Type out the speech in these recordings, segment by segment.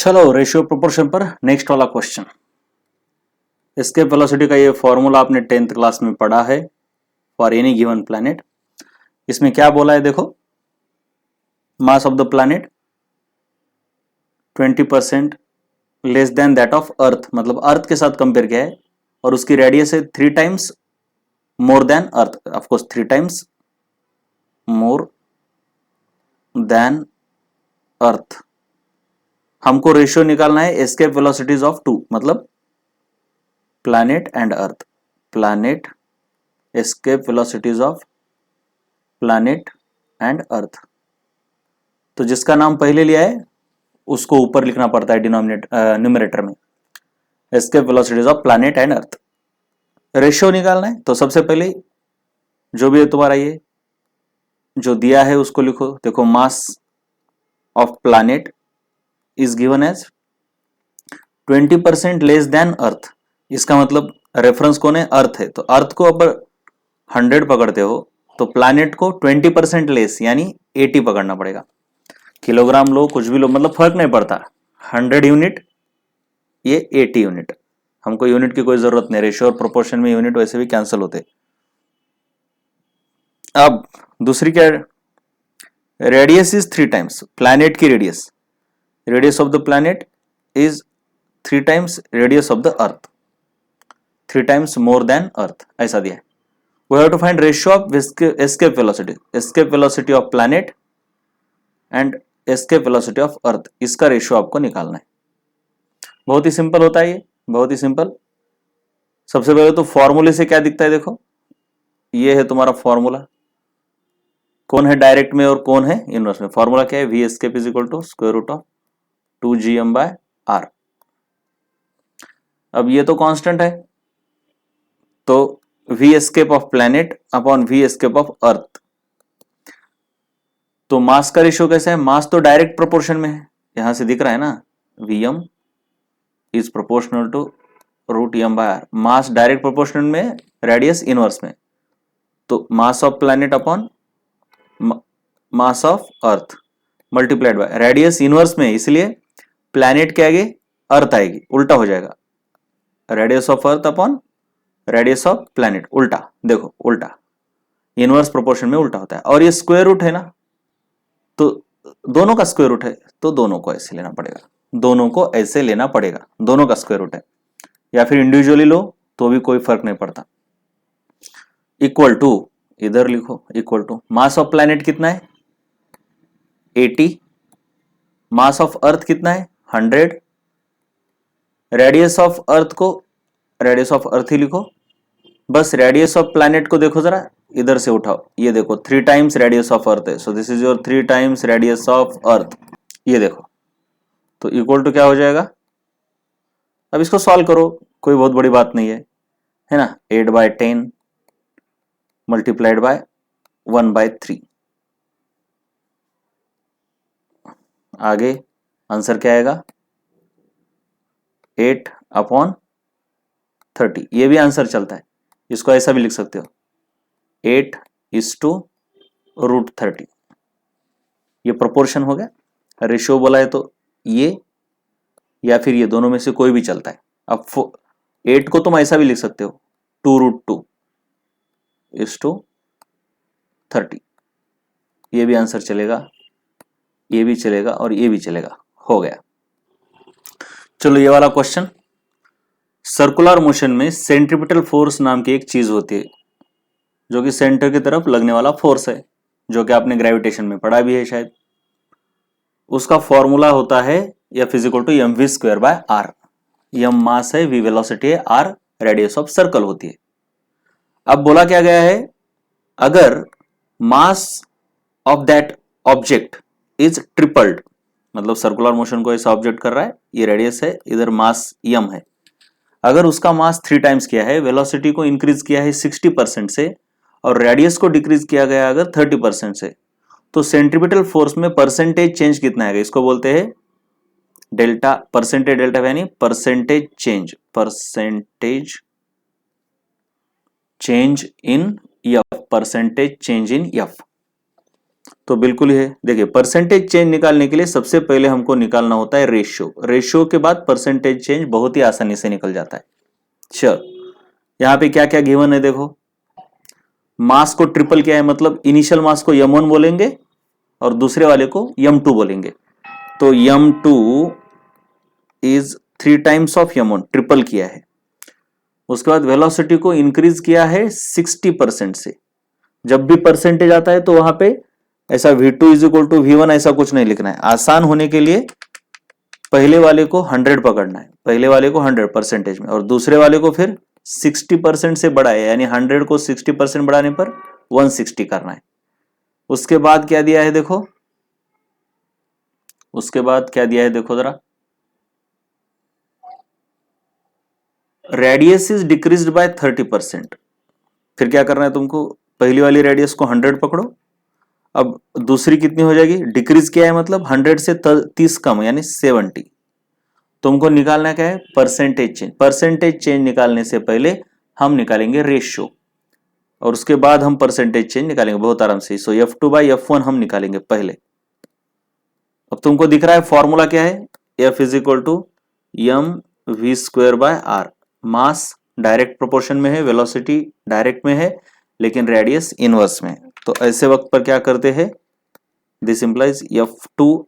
चलो ratio proportion पर next वाला क्वेश्चन। एस्केप वेलोसिटी का ये फॉर्मूला आपने 10th क्लास में पढ़ा है फॉर एनी गिवन प्लैनेट। इसमें क्या बोला है देखो, mass of the planet 20% less then that of earth, मतलब अर्थ के साथ कंपेयर किया है, और उसकी रेडियस है 3 टाइम्स मोर देन अर्थ, ऑफकोर्स 3 टाइम्स मोर देन अर्थ। हमको रेशियो निकालना है एस्केप वेलोसिटीज ऑफ टू, मतलब planet and earth, planet escape velocities of planet and earth. तो जिसका नाम पहले लिया है उसको ऊपर लिखना पड़ता है न्यूमरेटर में, escape velocities of planet and earth. Ratio निकालना है तो सबसे पहले जो भी है तुम्हारा ये जो दिया है उसको लिखो। देखो mass of planet is given as 20% less than earth. इसका मतलब रेफरेंस कौन है? अर्थ है। तो अर्थ को अब 100 पकड़ते हो तो प्लैनेट को 20% लेस यानी 80 पकड़ना पड़ेगा। किलोग्राम लो कुछ भी लो, मतलब फर्क नहीं पड़ता, 100 यूनिट ये 80 यूनिट। हमको यूनिट की कोई जरूरत नहीं, रेशियो और प्रोपोर्शन में यूनिट वैसे भी कैंसिल होते। अब दूसरी क्या, रेडियस इज 3 टाइम्स, प्लैनेट की radius, radius of the planet is 3 times radius of the earth, 3 times more than earth, ऐसा दिया है। We have to find ratio of escape velocity, escape velocity of planet and escape velocity of earth, इसका ratio आपको निकालना है। बहुत ही simple होता है ये, बहुत ही सिंपल। सबसे पहले तो फॉर्मूले से क्या दिखता है देखो, ये है तुम्हारा फॉर्मूला, कौन है डायरेक्ट में और कौन है इनवर्स में। फॉर्मूला क्या है? V escape is equal to square root of 2gm/r। अब ये तो कांस्टेंट है, तो V escape of planet upon V escape of earth. तो मास का रेशियो कैसा है? मास तो डायरेक्ट प्रोपोर्शन में है, यहां से दिख रहा है ना, Vm is proportional to root m/r। Mass direct proportional में, रेडियस इनवर्स में। तो mass of planet upon mass of earth multiplied by radius inverse में, इसलिए प्लैनेट के आगे अर्थ आएगी, उल्टा हो जाएगा, radius of earth upon radius of planet, उल्टा। देखो उल्टा, इनवर्स प्रोपोर्शन में उल्टा होता है। और ये स्क्वायर रूट है ना, तो दोनों का स्क्वायर रूट है, तो दोनों को ऐसे लेना पड़ेगा, दोनों को ऐसे लेना पड़ेगा, दोनों का स्क्वायर रूट है, या फिर इंडिविजुअली लो तो भी कोई फर्क नहीं पड़ता। इक्वल टू, इधर लिखो equal to, mass of planet कितना है? 80, मास ऑफ अर्थ कितना है? 100, रेडियस ऑफ अर्थ को रेडियस ऑफ अर्थ ही लिखो, बस रेडियस ऑफ प्लैनेट को देखो जरा, इधर से उठाओ, ये देखो 3 टाइम्स रेडियस ऑफ अर्थ है, सो this is your 3 times radius of earth, ये देखो। तो इक्वल टू क्या हो जाएगा? अब इसको सॉल्व करो, कोई बहुत बड़ी बात नहीं है ना। 8/10 मल्टीप्लाइड बाय 1/3, आगे आंसर क्या आएगा? 8/30। ये भी आंसर चलता है, इसको ऐसा भी लिख सकते हो, 8:√30। ये प्रोपोर्शन हो गया। रेशियो बोला है तो ये या फिर ये, दोनों में से कोई भी चलता है। अब 8 को तुम ऐसा भी लिख सकते हो, 2√2:30। ये भी आंसर चलेगा, ये भी चलेगा और ये भी चलेगा, हो गया। चलो ये वाला क्वेश्चन, सर्कुलर मोशन में सेंट्रीपिटल फोर्स नाम की एक चीज होती है, जो कि सेंटर की तरफ लगने वाला फोर्स है, जो कि आपने ग्रेविटेशन में पढ़ा भी है शायद। उसका फॉर्मूला होता है F is equal to mv²/r। m mass है, v वेलोसिटी है, r रेडियस ऑफ सर्कल होती है। अब बोला क्या गया है, अगर mass of that object is tripled, मतलब सर्कुलर मोशन को ऐसा ऑब्जेक्ट कर रहा है, ये रेडियस है, इधर मास m है, अगर उसका मास 3 टाइम्स किया है, वेलोसिटी को इंक्रीज किया है 60% से, और रेडियस को डिक्रीज किया गया अगर 30% से, तो सेंट्रीपिटल फोर्स में परसेंटेज चेंज कितना आएगा? इसको बोलते हैं डेल्टा, परसेंटेज डेल्टा यानी percentage change, percentage change in F, percentage change in F. तो बिल्कुल ही है। देखिए परसेंटेज चेंज निकालने के लिए सबसे पहले हमको निकालना होता है रेशियो, रेशियो के बाद परसेंटेज चेंज बहुत ही आसानी से निकल जाता है। चलो यहां पे क्या क्या गिवन है देखो, मास को ट्रिपल किया है, मतलब इनिशियल मास को m1 बोलेंगे और दूसरे वाले को m2 बोलेंगे, तो m2 is 3 times of m1, triple किया है। उसके बाद वेलोसिटी को इंक्रीज किया है 60% से। जब भी परसेंटेज आता है तो वहां पे ऐसा v2 is equal to v1 ऐसा कुछ नहीं लिखना है, आसान होने के लिए पहले वाले को 100 पकड़ना है, पहले वाले को 100 परसेंटेज में, और दूसरे वाले को फिर 60% से बढ़ाए, यानी 100 को 60% बढ़ाने पर 160 करना है। उसके बाद क्या दिया है देखो, उसके बाद क्या दिया है देखो जरा, रेडियस इज डिक्रीज्ड बाय 30%। फिर क्या करना है तुमको, पहली वाली रेडियस को 100 पकड़ो, अब दूसरी कितनी हो जाएगी, डिक्रीज किया है मतलब 100 से 30 कम यानी 70। तुमको निकालना क्या है, परसेंटेज चेंज। परसेंटेज चेंज निकालने से पहले हम निकालेंगे रेशियो और उसके बाद हम परसेंटेज चेंज निकालेंगे बहुत आराम से। सो F2 बाई F1 हम निकालेंगे पहले। अब तुमको दिख रहा है फॉर्मूला क्या है, F is equal to mv² by r। Mass direct proportion में है, वेलोसिटी डायरेक्ट में है, लेकिन रेडियस इनवर्स में है। तो ऐसे वक्त पर क्या करते हैं, this implies F2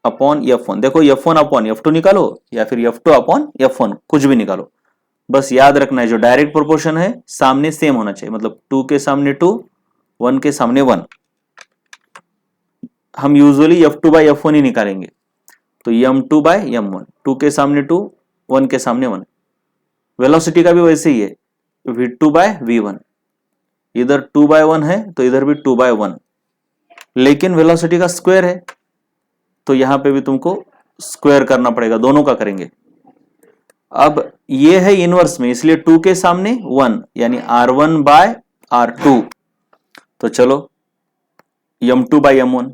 upon F1। देखो F1 अपॉन F2 निकालो या फिर F2 अपॉन F1, कुछ भी निकालो, बस याद रखना है जो डायरेक्ट प्रोपोर्शन है सामने सेम होना चाहिए, मतलब 2 के सामने 2, 1 के सामने 1। हम यूजुअली F2 बाई F1 ही निकालेंगे, तो m2 बाय m1, 2 के सामने 2, 1 के सामने 1। वेलोसिटी का भी वैसे ही है, v2 बाय v1, इधर 2 बाय 1 है तो इधर भी 2 बाय 1, लेकिन वेलोसिटी का स्क्वायर है तो यहां पे भी तुमको स्क्वायर करना पड़ेगा, दोनों का करेंगे। अब ये है इनवर्स में, इसलिए 2 के सामने 1 यानी r1 बाय r2। तो चलो m2 बाय m1,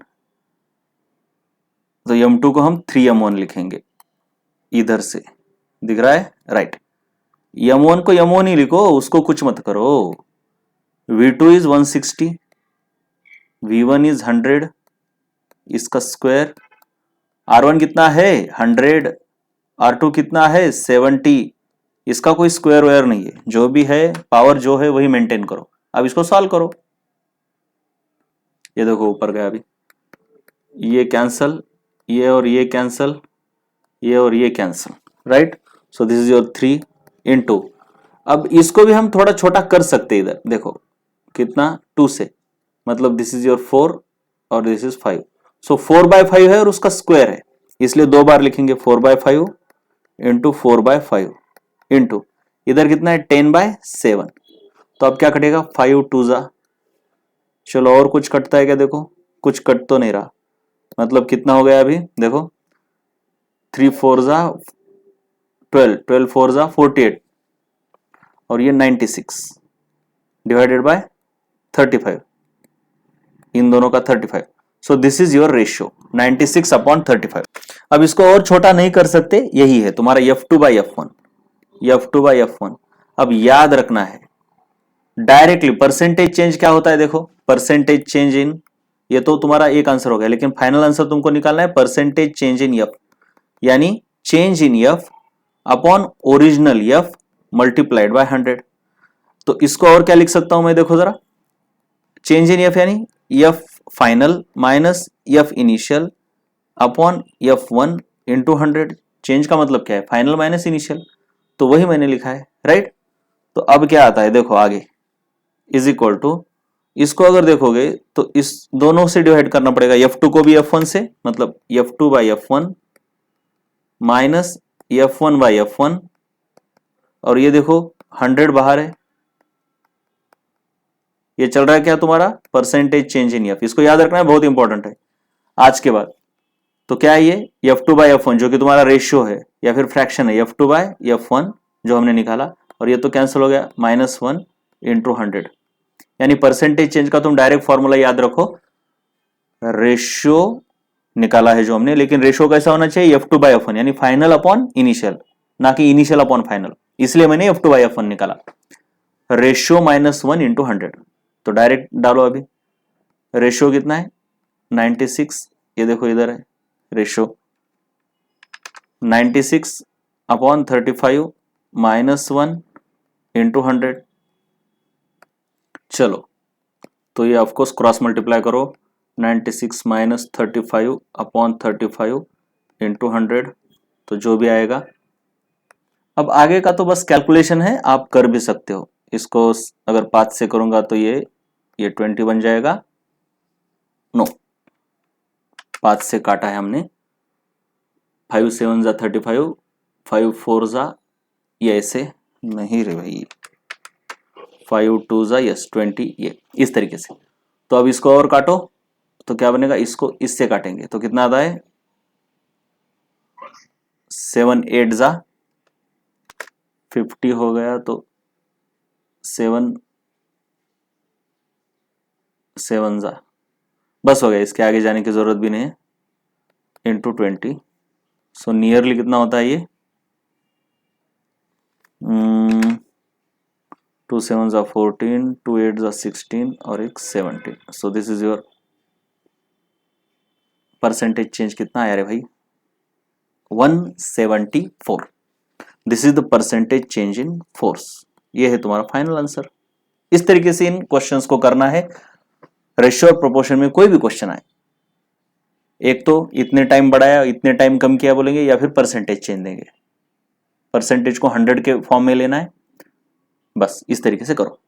तो m2 को हम 3m1 लिखेंगे, इधर से दिख रहा है राइट। m1 को m1 ही लिखो, उसको कुछ मत करो। v2 इज 160, v1 इज 100, इसका स्क्वायर, r1 कितना है 100, r2 कितना है 70, इसका कोई स्क्वायर वेयर नहीं है, जो भी है पावर जो है वही मेंटेन करो। अब इसको सॉल्व करो, ये देखो ऊपर गया, अभी ये कैंसल, ये और ये कैंसल, ये और ये cancel, right. So this is your 3 into, अब इसको भी हम थोड़ा छोटा कर सकते हैं, इधर देखो कितना 2 से, मतलब दिस इज योर 4 और दिस इज 5। सो 4 बाय 5 है और उसका स्क्वायर है, इसलिए 2 बार लिखेंगे, 4 बाय 5 इंटू 4 बाय 5 इंटू इधर कितना है 10 बाय 7। तो अब क्या कटेगा, 5 2 जा, चलो और कुछ कटता है क्या, देखो कुछ कट तो नहीं रहा, मतलब कितना हो गया अभी देखो, 3 4 जा 12, 12 4 जा 48 और ये 96 डिवाइडेड बाय 35, इन दोनों का 35। सो this is your ratio 96 upon 35। अब इसको और छोटा नहीं कर सकते, यही है तुम्हारा F2 by F1, F2 by F1। अब याद रखना है डायरेक्टली परसेंटेज चेंज क्या होता है, देखो परसेंटेज चेंज इन, ये तो तुम्हारा एक आंसर हो गया, लेकिन फाइनल आंसर तुमको निकालना है परसेंटेज चेंज इन F, यानी change in F upon original F multiplied by 100। तो इसको और क्या लिख सकता हूं मैं, देखो जरा, चेंज इन F यानी F final minus F initial upon F1 into 100। Change का मतलब क्या है, फाइनल माइनस इनिशियल, तो वही मैंने लिखा है, राइट। तो अब क्या आता है देखो आगे, इज इक्वल टू, इसको अगर देखोगे तो इस दोनों से डिवाइड करना पड़ेगा, F2 को भी F1 से, मतलब F2 by F1 minus F1 by F1, और ये देखो 100 बाहर है, ये चल रहा है क्या तुम्हारा परसेंटेज चेंज इन F, इसको याद रखना है, बहुत इंपॉर्टेंट है आज के बाद। तो क्या है ये F2 बाई F1 जो कि तुम्हारा रेशियो है या फिर फ्रैक्शन है, F2 बाई F1 जो हमने निकाला, और ये तो कैंसिल हो गया, -1 इंटू 100, यानी परसेंटेज चेंज का तुम डायरेक्ट फॉर्मूला याद रखो, रेशियो निकाला है जो हमने, लेकिन रेशियो कैसा होना चाहिए, F2 बाई F1 यानी फाइनल अपॉन इनिशियल, ना कि इनिशियल अपॉन फाइनल, इसलिए मैंने F2 बाई F1 निकाला। रेशियो -1 इंटू 100, तो डायरेक्ट डालो, अभी रेशियो कितना है 96, ये देखो इधर है रेशो 96/35 -1 इंटू 100। चलो तो ये ऑफकोर्स क्रॉस मल्टीप्लाई करो 96 - 35/35 इंटू 100, तो जो भी आएगा। अब आगे का तो बस कैलकुलेशन है, आप कर भी सकते हो इसको। अगर 5 से करूंगा तो ये 20 बन जाएगा। नो, 5 से काटा है हमने, 5 7 जा 35, 5 4 जा, ये ऐसे नहीं रे भाई, 5 2 जा यस 20, ये इस तरीके से। तो अब इसको और काटो तो क्या बनेगा, इसको इससे काटेंगे तो कितना आता है, 7 8 जा 50 हो गया, तो 7 7 जा, बस हो गया, इसके आगे जाने की जरूरत भी नहीं है, इंटू 20। सो नियरली कितना होता है ये, 2 7 जा 14, 2 8 जा 16 और एक 17। सो this is your percentage change. कितना आया रे भाई, 174। This is the percentage change in force. ये है तुम्हारा फाइनल आंसर। इस तरीके से इन क्वेश्चंस को करना है। रेशियो और प्रोपोर्शन में कोई भी क्वेश्चन आए, एक तो इतने टाइम बढ़ाया इतने टाइम कम किया बोलेंगे, या फिर परसेंटेज चेंज देंगे। परसेंटेज को 100 के फॉर्म में लेना है, बस इस तरीके से करो।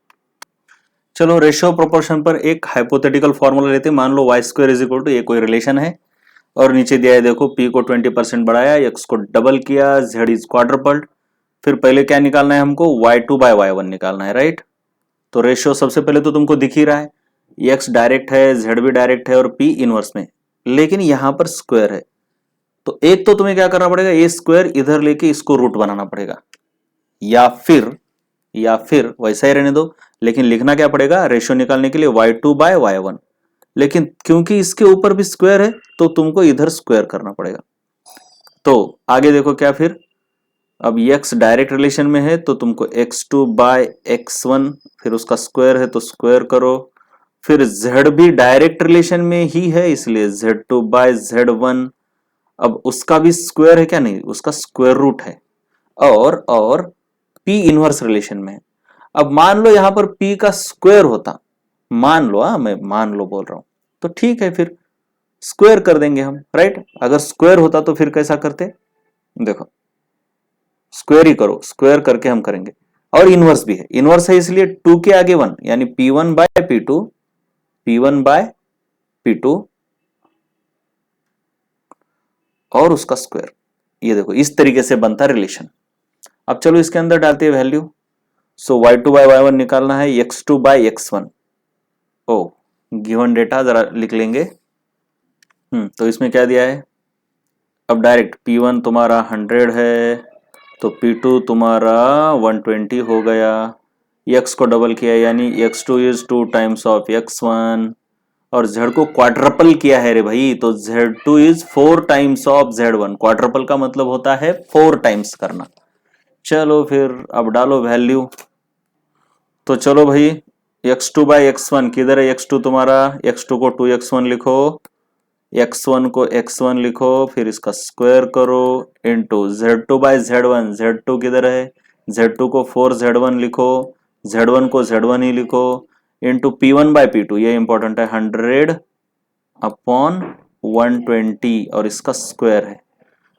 चलो रेशियो प्रोपोर्शन पर एक हाइपोथेटिकल फॉर्मूला लेते हैं। मान लो y² इज इक्वल टू, ये कोई रिलेशन है और नीचे दिया है देखो, p को 20% बढ़ाया, x को डबल किया, z इज क्वाड्रपल्ड। फिर पहले क्या निकालना है हमको, y2/y1 निकालना है, राइट। तो रेशियो सबसे पहले तो तुमको दिख ही रहा है, x डायरेक्ट है, z भी डायरेक्ट है और p इनवर्स में, लेकिन यहां पर स्क्वायर है। तो एक तो तुम्हें क्या करना पड़ेगा, a स्क्वायर इधर लेके इसको रूट बनाना पड़ेगा, या फिर वैसा ही रहने दो, लेकिन लिखना क्या पड़ेगा, रेशियो निकालने के लिए y2/y1। लेकिन क्योंकि इसके ऊपर भी स्क्वायर है तो तुमको इधर स्क्वायर करना पड़ेगा। तो आगे देखो क्या, फिर अब x डायरेक्ट रिलेशन में है तो तुमको x2/x1, फिर उसका स्क्वायर है तो स्क्वायर करो। फिर z भी डायरेक्ट रिलेशन में ही है इसलिए z2/z1, अब उसका भी स्क्वायर है क्या, नहीं, उसका स्क्वायर रूट है। और p इनवर्स रिलेशन में है। अब मान लो यहां पर p का स्क्वायर होता, मान लो, मैं मान लो बोल रहा हूं, तो ठीक है, फिर स्क्वायर कर देंगे हम, राइट। अगर स्क्वायर होता तो फिर कैसा करते, देखो स्क्वायर ही करो, स्क्वायर करके हम करेंगे। और इनवर्स भी है, इनवर्स है इसलिए 2 के आगे 1, यानी p1/p2, p1/p2 और उसका स्क्वायर। ये देखो इस तरीके से बनता रिलेशन। अब चलो इसके अंदर डालते हैं वैल्यू। सो y2/y1 निकालना है, x2/x1। ओ गिवन डेटा जरा लिख लेंगे। तो इसमें क्या दिया है, अब डायरेक्ट p1 तुम्हारा 100 है तो p2 तुम्हारा 120 हो गया। x को डबल किया यानी x2 is 2 times of x1, और z को क्वाड्रपल किया है रे भाई, तो z2 is 4 times of z1। Quadruple का मतलब होता है 4 टाइम्स करना। चलो फिर अब डालो वैल्यू। तो चलो भाई, x2/x1 किधर है, x2 तुम्हारा, x2 को 2x1 लिखो, x1 को x1 लिखो, फिर इसका स्क्वायर करो, इंटू z2/z1, z2 किधर है, z2 को 4z1 लिखो, z1 को z1 ही लिखो, इंटू p1/p2, ये इंपॉर्टेंट है, 100/120 और इसका स्क्वायर है।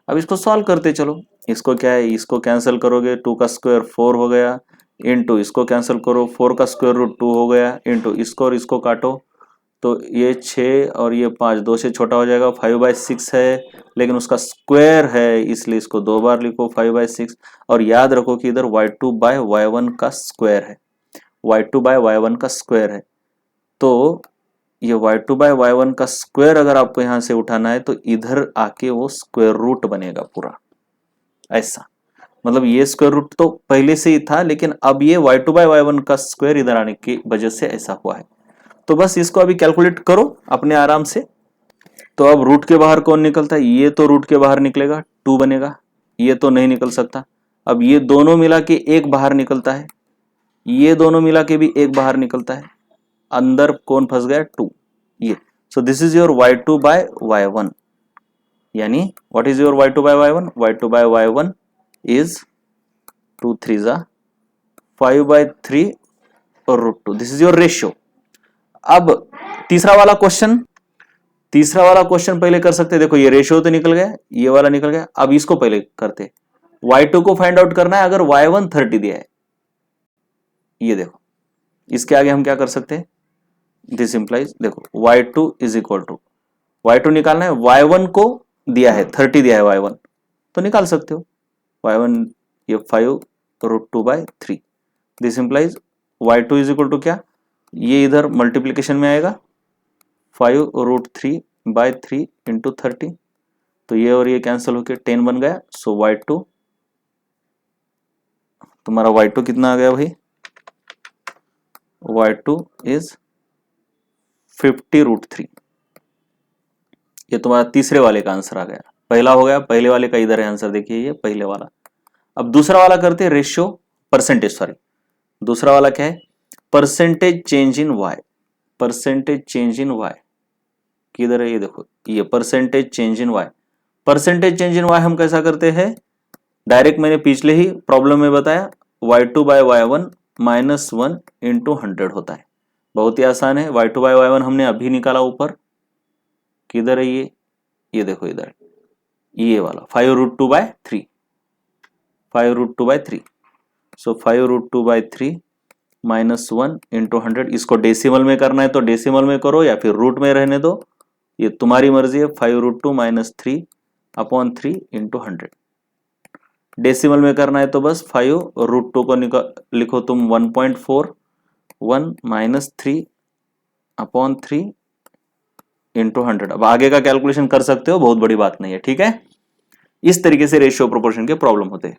अब इसको सॉल्व करते चलो। इसको क्या है, इसको कैंसिल करोगे, 2 का स्क्वायर 4 हो गया, इंटू इसको कैंसिल करो, 4 का स्क्वायर रूट 2 हो गया, इंटू इसको और इसको काटो, तो ये 6 और ये 5, 2 से छोटा हो जाएगा, 5/6 है, लेकिन उसका स्क्वायर है इसलिए इसको 2 बार लिखो, 5/6। और याद रखो कि इधर y2/y1 का स्क्वायर है, y2/y1 का स्क्वायर है। तो ये y2/y1 का स्क्वायर अगर आपको यहां से उठाना है तो इधर आके वो स्क्वायर रूट बनेगा पूरा, ऐसा। मतलब ये स्क्वायर रूट तो पहले से ही था, लेकिन अब ये y2/y1 का स्क्वायर इधर आने की वजह से ऐसा हुआ है। तो बस इसको अभी कैलकुलेट करो अपने आराम से। तो अब रूट के बाहर कौन निकलता है, ये तो रूट के बाहर निकलेगा, 2 बनेगा, ये तो नहीं निकल सकता। अब ये दोनों मिला के एक बाहर निकलता है, ये दोनों मिला के भी एक बाहर निकलता है, अंदर कौन फंस गया, 2। ये so this is your y2 by y1, यानी what is your y2 by y1, y2 by y1 is 2 3 जा 5 बाय 3 और root 2, this is your ratio. अब तीसरा वाला क्वेश्चन पहले कर सकते हैं। देखो ये रेशियो तो निकल गया, ये वाला निकल गया। अब इसको पहले करते, y2 को फाइंड आउट करना है अगर y1 30 दिया है। ये देखो इसके आगे हम क्या कर सकते हैं, दिस इंप्लाइज, देखो y2 is equal to, y2 निकालना है, y1 को दिया है 30 दिया है y1, तो निकाल सकते हो y1 ये 5 root 2 by 3, this implies y2 is equal to क्या, ये इधर मल्टीप्लीकेशन में आएगा 5 रूट 3 बाय 3 इंटू 30, तो ये और ये कैंसिल होकर 10 बन गया। सो y2 तुम्हारा y2 कितना आ गया भाई, y2 इज 50 रूट 3। ये तुम्हारा तीसरे वाले का आंसर आ गया। पहला हो गया, पहले वाले का इधर है आंसर, देखिए ये पहले वाला। अब दूसरा वाला करते हैं, रेशियो परसेंटेज, सॉरी दूसरा वाला क्या है, percentage change in y, percentage change in y किधर है, ये देखो ये percentage change in y। Percentage change in y हम कैसा करते हैं, डायरेक्ट मैंने पिछले ही प्रॉब्लम में बताया, y2 by y1 minus 1 into 100 होता है, बहुत ही आसान है। y2 बाय y1 हमने अभी निकाला ऊपर, किधर है ये देखो इधर, ये वाला 5 root 2 by 3, 5 root 2 by 3, so 5 root 2 by 3 minus 1 into 100। इसको डेसिमल में करना है तो डेसिमल में करो या फिर रूट में रहने दो, ये तुम्हारी मर्जी है। 5 root 2 minus 3 upon 3 into 100, decimal में करना है तो बस 5 रूट 2 को लिखो तुम 1.4, 1 माइनस 3 अपॉन 3 इंटू 100। अब आगे का कैलकुलेशन कर सकते हो, बहुत बड़ी बात नहीं है, ठीक है। इस तरीके से रेशियो प्रोपोर्शन के प्रॉब्लम होते हैं।